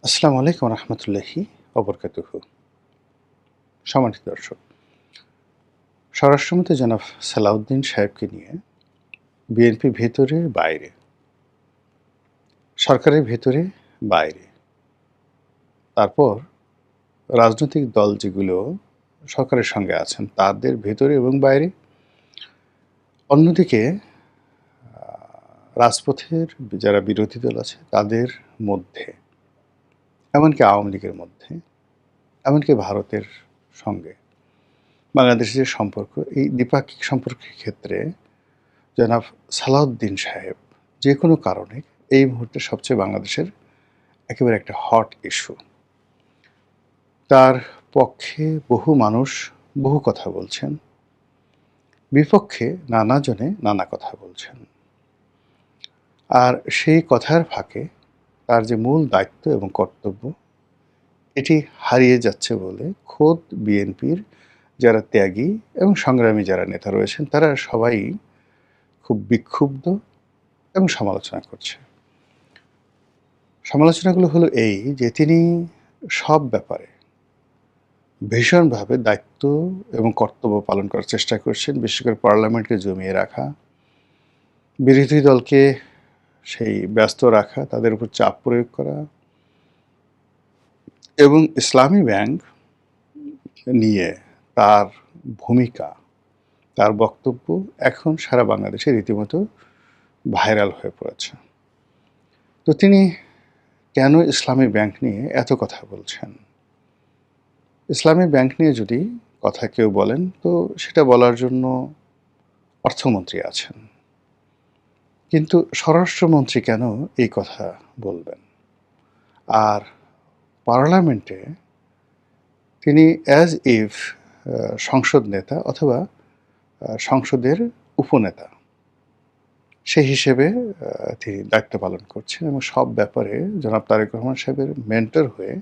আসসালামু আলাইকুম রহমতুল্লাহি অবরকাতুহু। সম্মানিত দর্শক, স্বরাষ্ট্রমন্ত্রী জনাব সালাউদ্দিন সাহেবকে নিয়ে বিএনপি ভেতরে বাইরে, সরকারের ভেতরে বাইরে, তারপর রাজনৈতিক দল যেগুলো সরকারের সঙ্গে আছেন তাদের ভেতরে এবং বাইরে, অন্যদিকে রাজপথের যারা বিরোধী দল আছে তাদের মধ্যে, এমনকি আওয়ামী লীগের মধ্যে, এমনকি ভারতের সঙ্গে বাংলাদেশের যে সম্পর্ক, এই দ্বিপাক্ষিক সম্পর্কের ক্ষেত্রে জনাব সালাউদ্দিন সাহেব যে কোনো কারণে এই মুহূর্তে সবচেয়ে বাংলাদেশের একেবারে একটা হট ইস্যু। তার পক্ষে বহু মানুষ বহু কথা বলছেন, বিপক্ষে নানাজনে নানা কথা বলছেন। আর সেই কথার ফাঁকে তার যে মূল দায়িত্ব এবং কর্তব্য, এটি হারিয়ে যাচ্ছে বলে খোদ বিএনপির যারা ত্যাগী এবং সংগ্রামী যারা নেতা রয়েছেন তারা সবাই খুব বিক্ষুব্ধ এবং সমালোচনা করছে। সমালোচনাগুলো হলো এই যে তিনি সব ব্যাপারে ভীষণভাবে দায়িত্ব এবং কর্তব্য পালন করার চেষ্টা করছেন, বিশেষ করে পার্লামেন্টকে জমিয়ে রাখা, বিরোধী দলকে সেই ব্যস্ত রাখা, তাদের উপর চাপ প্রয়োগ করা, এবং ইসলামী ব্যাংক নিয়ে তার ভূমিকা, তার বক্তব্য এখন সারা বাংলাদেশে রীতিমতো ভাইরাল হয়ে পড়েছে। তো তিনি কেন ইসলামী ব্যাংক নিয়ে এত কথা বলছেন? ইসলামী ব্যাংক নিয়ে যদি কথা কেউ বলেন তো সেটা বলার জন্য অর্থমন্ত্রী আছেন, কিন্তু স্বরাষ্ট্রমন্ত্রী কেন এই কথা বলবেন? আর পার্লামেন্টে তিনি অ্যাজ ইফ সংসদ নেতা অথবা সংসদের উপনেতা সেই হিসেবে তিনি দায়িত্ব পালন করছেন এবং সব ব্যাপারে জনাব তারেক রহমান সাহেবের মেন্টর হয়ে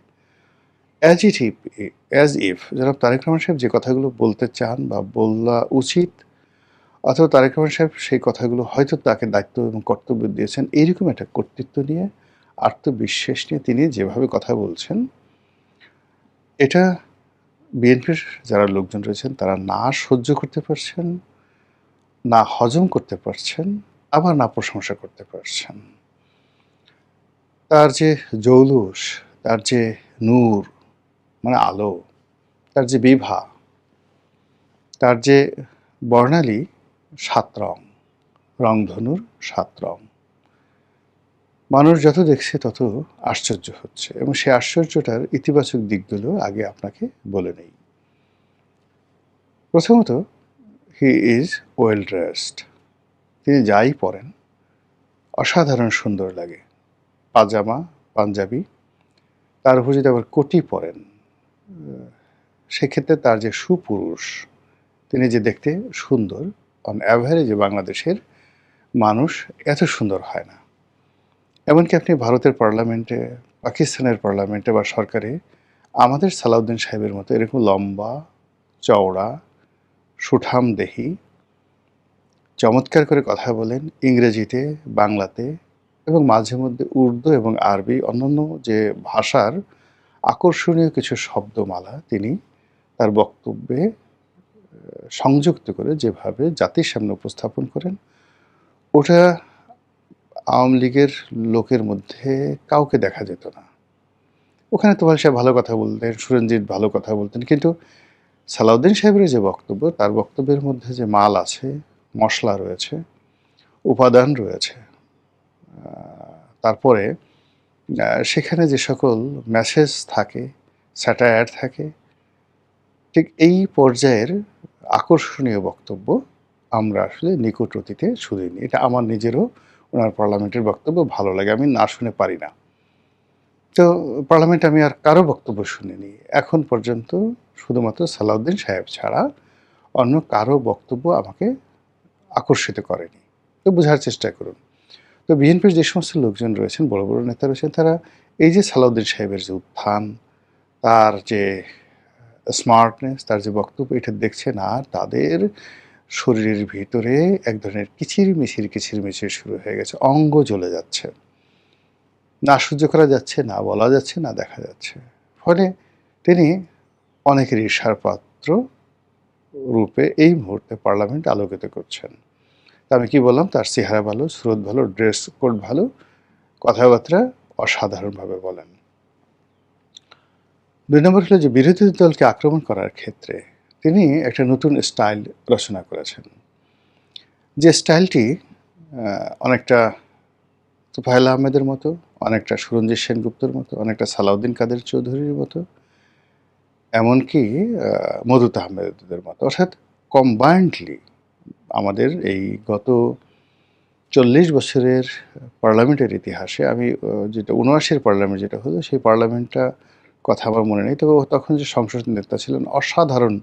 অ্যাজ ইফ জনাব তারেক রহমান সাহেব যে কথাগুলো বলতে চান বা বলা উচিত, অথবা তারেক রহমান সাহেব সেই কথাগুলো হয়তো তাকে দায়িত্ব এবং কর্তব্য দিয়েছেন, এইরকম একটা কর্তৃত্ব নিয়ে, আত্মবিশ্বাস নিয়ে তিনি যেভাবে কথা বলছেন, এটা বিএনপির যারা লোকজন রয়েছেন তারা না সহ্য করতে পারছেন, না হজম করতে পারছেন, আবার না প্রশংসা করতে পারছেন। তার যে জৌলুস, তার যে নূর মানে আলো, তার যে বিভা, তার যে বর্ণালী ৭ রং, রংধনুর ৭ রং, মানুষ যত দেখছে তত আশ্চর্য হচ্ছে, এবং সেই আশ্চর্যটার ইতিবাচক দিকগুলো আগে আপনাকে বলে নেই। প্রথমত, হি ইজ ওয়েল ড্রেসড। তিনি যাই পরেন অসাধারণ সুন্দর লাগে। পাজামা, পাঞ্জাবি, তার উপর যদি আবার কোটি পরেন, সেক্ষেত্রে তার যে সুপুরুষ, তিনি যে দেখতে সুন্দর, অন অ্যাভারেজে বাংলাদেশের মানুষ এত সুন্দর হয় না। এমনকি আপনি ভারতের পার্লামেন্টে, পাকিস্তানের পার্লামেন্টে বা সরকারে আমাদের সালাউদ্দিন সাহেবের মতো এরকম লম্বা, চওড়া, সুঠামদেহী, চমৎকার করে কথা বলেন ইংরেজিতে, বাংলাতে এবং মাঝে মধ্যে উর্দু এবং আরবি অন্যান্য যে ভাষার আকর্ষণীয় কিছু শব্দমালা তিনি তার বক্তব্যে সংযুক্ত করে যেভাবে জাতির সামনে উপস্থাপন করেন, ওটা আওয়ামী লীগের লোকের মধ্যে কাউকে দেখা যেত না। ওখানে তোফায়েল সাহেব ভালো কথা বলতেন, সুরঞ্জিত ভালো কথা বলতেন, কিন্তু সালাউদ্দিন সাহেবের যে বক্তব্য, তার বক্তব্যের মধ্যে যে মাল আছে, মশলা রয়েছে, উপাদান রয়েছে, তারপরে সেখানে যে সকল মেসেজ থাকে, স্যাটায়ার থাকে, ঠিক এই পর্যায়ের আকর্ষণীয় বক্তব্য আমরা আসলে নিকট অতীতে শুনিনি। এটা আমার নিজেরও ওনার পার্লামেন্টের বক্তব্য ভালো লাগে, আমি না শুনে পারি না। তো পার্লামেন্টে আমি আর কারো বক্তব্য শুনিনি এখন পর্যন্ত, শুধুমাত্র সালাউদ্দিন সাহেব ছাড়া অন্য কারো বক্তব্য আমাকে আকর্ষিত করেনি। তো বোঝার চেষ্টা করুন। তো বিএনপির যে সমস্ত লোকজন রয়েছেন, বড় বড় নেতা রয়েছেন, তারা এই যে সালাউদ্দিন সাহেবের যে উত্থান, তার যে স্মার্টনেস, তার যে বক্তব্য, এটা দেখছেন আর তাদের শরীরের ভিতরে এক ধরনের কিচিরমিচির শুরু হয়ে গেছে, অঙ্গ জ্বলে যাচ্ছে। না সহ্য করা যাচ্ছে, না বলা যাচ্ছে, না দেখা যাচ্ছে। ফলে তিনি অনেকের ঈর্ষার পাত্র রূপে এই মুহূর্তে পার্লামেন্ট আলোকিত করছেন। তা আমি কি বললাম? তার চেহারা ভালো, স্রোত ভালো, ড্রেস কোড ভালো, কথাবার্তা অসাধারণভাবে বলেন। ২ নম্বর হলো যে বিরোধী দলকে আক্রমণ করার ক্ষেত্রে তিনি একটা নতুন স্টাইল রচনা করেছেন। যে স্টাইলটি অনেকটা তোফায়েল আহমেদের মতো, অনেকটা সুরঞ্জিত সেনগুপ্তর মতো, অনেকটা সালাউদ্দিন কাদের চৌধুরীর মতো, এমনকি মদুদ আহমেদের মতো। অর্থাৎ কম্বাইন্ডলি আমাদের এই গত ৪০ বছরের পার্লামেন্টের ইতিহাসে আমি যেটা ৭৯-র পার্লামেন্ট যেটা হলো, সেই পার্লামেন্টটা কথা আমার মনে নেই। তবে তখন যে সংসদ নেতা ছিলেন অসাধারণ,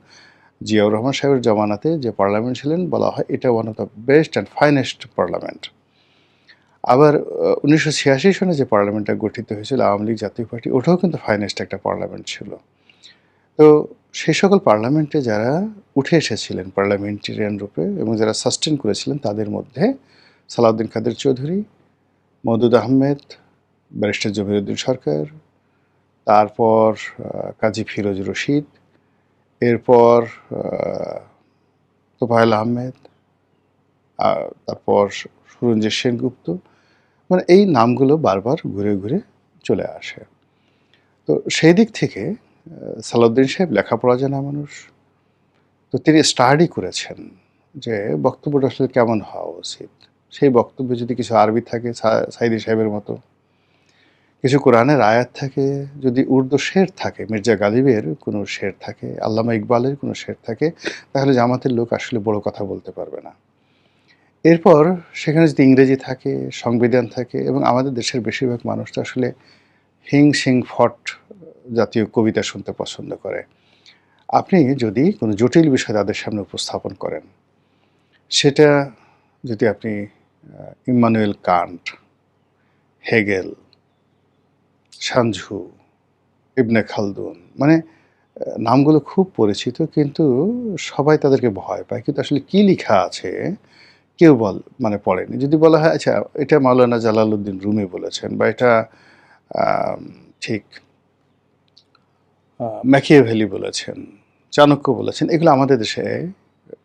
জিয়াউর রহমান সাহেবের জমানাতে যে পার্লামেন্ট ছিলেন বলা হয় এটা one of the best and finest parliament. আবার ১৯৮৬ সনে যে পার্লামেন্টটা গঠিত হয়েছিল আওয়ামী লীগ জাতীয় পার্টি, ওটাও কিন্তু ফাইনেস্ট একটা পার্লামেন্ট ছিল। তো সেই সকল পার্লামেন্টে যারা উঠে এসেছিলেন পার্লামেন্টেরিয়ান রূপে এবং যারা সাস্টেন করেছিলেন তাদের মধ্যে সালাউদ্দিন কাদের চৌধুরী, মওদুদ আহমেদ, ব্যারিস্টার জমিরুদ্দিন সরকার, তারপর কাজী ফিরোজ রশিদ, এরপর তোফায়েল আহমেদ, তারপর সুরঞ্জিত সেনগুপ্ত, মানে এই নামগুলো বারবার ঘুরে ঘুরে চলে আসে। তো সেই দিক থেকে সালাউদ্দিন সাহেব লেখাপড়া জানা মানুষ। তো তিনি স্টাডি করেছেন যে বক্তব্যটা আসলে কেমন হওয়া উচিত। সেই বক্তব্যে যদি কিছু আরবি থাকে সাইদি সাহেবের মতো, কিছু কোরআনের আয়াত থাকে, যদি উর্দু শের থাকে, মির্জা গালিবের কোনো শের থাকে, আল্লামা ইকবালের কোনো শের থাকে, তাহলে জামাতের লোক আসলে বড় কথা বলতে পারবে না। এরপর সেখানে যদি ইংরেজি থাকে, সংবিধান থাকে, এবং আমাদের দেশের বেশিরভাগ মানুষ তো আসলে হিং সিং ফট জাতীয় কবিতা শুনতে পছন্দ করে। আপনি যদি কোনো জটিল বিষয় তাদের সামনে উপস্থাপন করেন, সেটা যদি আপনি ইম্মানুয়েল কান্ট, হেগেল, সানঝু, ইবনে খালদুন, মানে নামগুলো খুব পরিচিত, কিন্তু সবাই তাদেরকে ভয় পায়। কিন্তু আসলে কী লিখা আছে কেউ মানে পড়েনি। যদি বলা হয় আচ্ছা এটা মাওলানা জালালউদ্দিন রুমি বলেছেন বা এটা আম ঠিক ম্যাকিয়াভেলি বলেছেন, চাণক্য বলেছেন, এগুলো আমাদের দেশে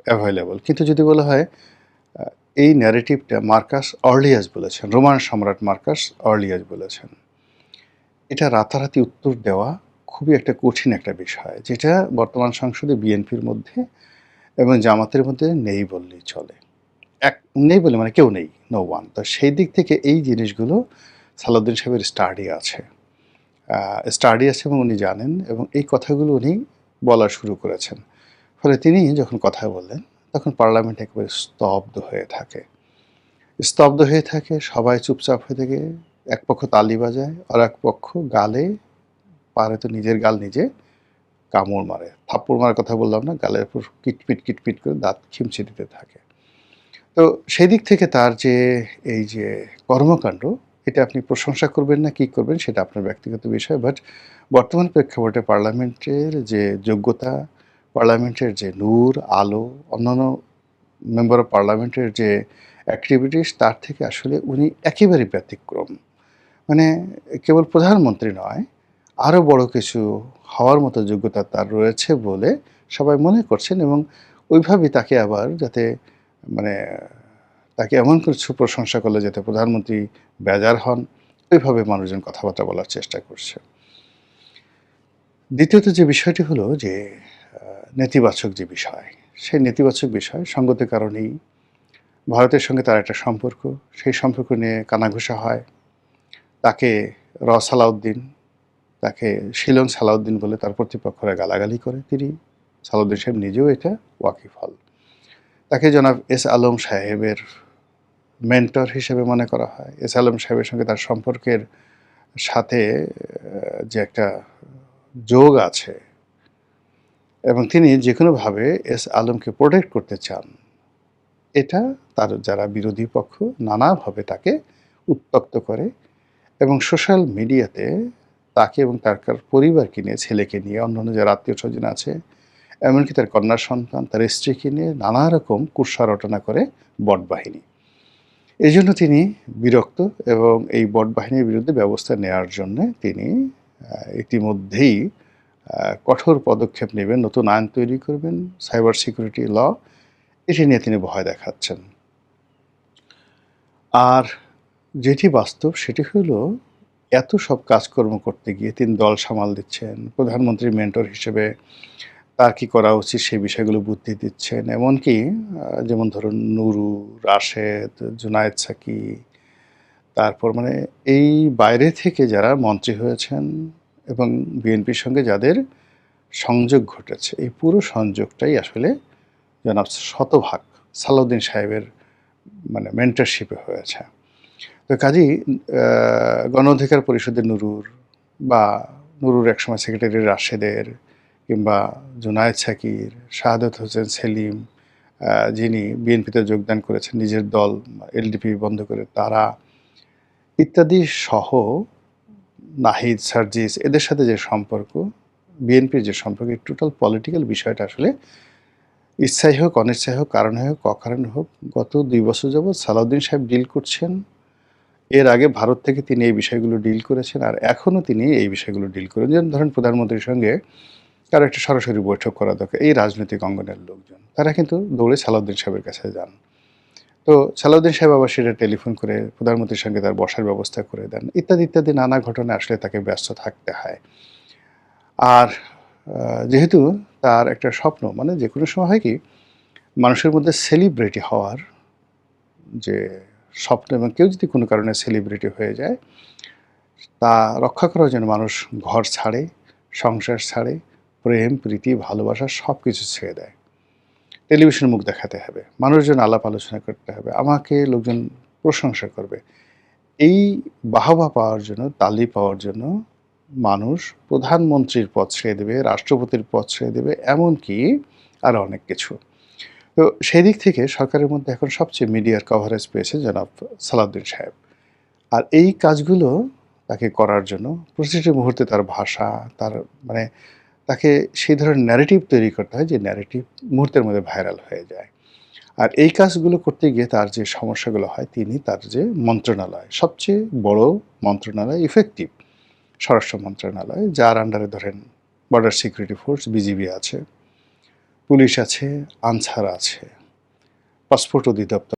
অ্যাভেইলেবল। কিন্তু যদি বলা হয় আ এই ন্যারেটিভটা মার্কাস অর্লিয়াস বলেছেন, রোমান সম্রাট মার্কাস অর্লিয়াস বলেছেন। এটা রাতারাতি উত্তর দেওয়া খুবই একটা কঠিন একটা বিষয়, যেটা বর্তমান সংসদে বিএনপির মধ্যে এবং জামাতের মধ্যে নেই বললেই চলে। নেই বলে মানে কেউ নেই, নো ওয়ান। তো সেই দিক থেকে এই জিনিসগুলো সালাউদ্দিন সাহেবের স্টাডি আছে এবং উনি জানেন এবং এই কথাগুলো উনি বলা শুরু করেছেন। ফলে তিনি যখন কথা বললেন, তখন পার্লামেন্ট একেবারে স্তব্ধ হয়ে থাকে। স্তব্ধ হয়ে থাকে, সবাই চুপচাপ হয়ে থাকে। এক পক্ষ তালি বাজায়, আর এক পক্ষ গালে, পারে তো নিজের গাল নিজে কামড় মারে। থাপ্পড় মারার কথা বললাম না, গালের উপর কিটপিট, কিটপিট করে দাঁত খিমচে দিতে থাকে। তো সেই দিক থেকে তার যে এই যে কর্মকাণ্ড, এটা আপনি প্রশংসা করবেন না কি করবেন সেটা আপনার ব্যক্তিগত বিষয়। বাট বর্তমান প্রেক্ষাপটে পার্লামেন্টের যে যোগ্যতা, পার্লামেন্টের যে নূর, আলো, অন্যান্য মেম্বার অফ পার্লামেন্টের যে অ্যাক্টিভিটিস, তার থেকে আসলে উনি একেবারেই ব্যতিক্রম। মানে কেবল প্রধানমন্ত্রী নয়, আরও বড় কিছু হওয়ার মতো যোগ্যতা তার রয়েছে বলে সবাই মনে করছেন এবং ওইভাবেই তাকে আবার যাতে মানে তাকে এমন কিছু প্রশংসা করলে যাতে প্রধানমন্ত্রী বেজার হন, ওইভাবে মানুষজন কথাবার্তা বলার চেষ্টা করছে। দ্বিতীয়ত যে বিষয়টি হলো যে নেতিবাচক যে বিষয়, সেই নেতিবাচক বিষয় সঙ্গত কারণেই ভারতের সঙ্গে তার একটা সম্পর্ক, সেই সম্পর্ক নিয়ে কানাঘুষা হয়। তাকে সালাউদ্দিন, তাকে শিলং সালাউদ্দিন বলে তার প্রতিপক্ষরা গালাগালি করে। তিনি সালাউদ্দিন সাহেব নিজেও এটা ওয়াকিবহাল। তাকে জনাব এস আলম সাহেবের মেন্টর হিসেবে মনে করা হয়। এস আলম সাহেবের সঙ্গে তার সম্পর্কের সাথে যে একটা যোগ আছে এবং তিনি যেকোনোভাবে এস আলমকে প্রোটেক্ট করতে চান, এটা তার যারা বিরোধী পক্ষ নানাভাবে তাকে উত্ত্যক্ত করে এবং সোশ্যাল মিডিয়াতে তাকে এবং তার পরিবারকে নিয়ে, ছেলেকে নিয়ে, অন্যান্য যারা আত্মীয়স্বজন আছে, এমনকি তার কন্যা সন্তান, তার স্ত্রীকে নিয়ে নানা রকম কুৎসা রটনা করে বটবাহিনী। এজন্য তিনি বিরক্ত এবং এই বট বাহিনীর বিরুদ্ধে ব্যবস্থা নেওয়ার জন্যে তিনি ইতিমধ্যেই কঠোর পদক্ষেপ নেবেন, নতুন আইন তৈরি করবেন, সাইবার সিকিউরিটি ল, এটি নিয়ে তিনি ভয় দেখাচ্ছেন। আর যেটি বাস্তব সেটি হলো এত সব কাজকর্ম করতে গিয়ে তিনি দল সামাল দিচ্ছেন, প্রধানমন্ত্রীর মেন্টর হিসেবে তার কি করা উচিত সেই বিষয়গুলো বুদ্ধি দিচ্ছেন। এমনকি যেমন ধরুন নুরু, রাশেদ, জুনায়েদ সাকি, তারপর মানে এই বাইরে থেকে যারা মন্ত্রী হয়েছেন এবং বিএনপির সঙ্গে যাদের সংযোগ ঘটেছে, এই পুরো সংযোগটাই আসলে জনাব শতভাগ সালাউদ্দিন সাহেবের মানে মেন্টরশিপে হয়েছে। তো কাজেই গণ অধিকার পরিষদের নুরুর বা নুরুর একসময় সেক্রেটারি রাশেদের কিংবা জুনায়েদ সাকির, শাহাদাত হোসেন সেলিম যিনি বিএনপিতে যোগদান করেছেন নিজের দল এলডিপি বন্ধ করে তারা ইত্যাদি সহ নাহিদ, সার্জিস এদের সাথে যে সম্পর্ক, বিএনপির যে সম্পর্ক, এই টোটাল পলিটিক্যাল বিষয়টা আসলে ইচ্ছাই হোক অনিচ্ছাই হোক কারণে হোক অকারণে হোক গত ২ বছর যাবৎ সালাউদ্দিন সাহেব ডিল করছেন। এর আগে ভারত থেকে তিনি এই বিষয়গুলো ডিল করেছেন আর এখনও তিনি এই বিষয়গুলো ডিল করেন। যেমন ধরেন প্রধানমন্ত্রীর সঙ্গে কারো একটা সরাসরি বৈঠক করা দরকার, এই রাজনৈতিক অঙ্গনের লোকজন তারা কিন্তু দৌড়ে সালাউদ্দিন সাহেবের কাছে যান। তো সালাউদ্দিন সাহেব আবার সেটা টেলিফোন করে প্রধানমন্ত্রীর সঙ্গে তার বসার ব্যবস্থা করে দেন, ইত্যাদি ইত্যাদি নানা ঘটনায় আসলে তাকে ব্যস্ত থাকতে হয়। আর যেহেতু তার একটা স্বপ্ন, মানে যে কোনো সময় হয় কি মানুষের মধ্যে সেলিব্রিটি হওয়ার যে স্বপ্ন, এবং কেউ যদি কোনো কারণে সেলিব্রিটি হয়ে যায় তা রক্ষা করার জন্য মানুষ ঘর ছাড়ে, সংসার ছাড়ে, প্রেম প্রীতি ভালোবাসা সব কিছু ছেড়ে দেয়। টেলিভিশন মুখ দেখাতে হবে, মানুষজন আলাপ আলোচনা করতে হবে, আমাকে লোকজন প্রশংসা করবে, এই বাহবা পাওয়ার জন্য, তালি পাওয়ার জন্য মানুষ প্রধানমন্ত্রীর পদ ছেড়ে দেবে, রাষ্ট্রপতির পদ ছেড়ে দেবে, এমনকি আরও অনেক কিছু। তো সেদিক থেকে সরকারের মধ্যে এখন সবচেয়ে মিডিয়ার কভারেজ পেয়েছে জনাব সালাউদ্দিন সাহেব। আর এই কাজগুলো তাকে করার জন্য প্রতিটি মুহূর্তে তার ভাষা, তার মানে তাকে সেই ধরনের ন্যারেটিভ তৈরি করতে হয় যে ন্যারেটিভ মুহূর্তের মধ্যে ভাইরাল হয়ে যায়। আর এই কাজগুলো করতে গিয়ে তার যে সমস্যাগুলো হয়, তিনি তার যে মন্ত্রণালয়, সবচেয়ে বড় মন্ত্রণালয়, ইফেক্টিভ স্বরাষ্ট্র মন্ত্রণালয়, যার আন্ডারে ধরেন বর্ডার সিকিউরিটি ফোর্স, বিজিবি আছে, পুলিশ আছে, আনসার আছে, পাসপোর্ট অধিদপ্তর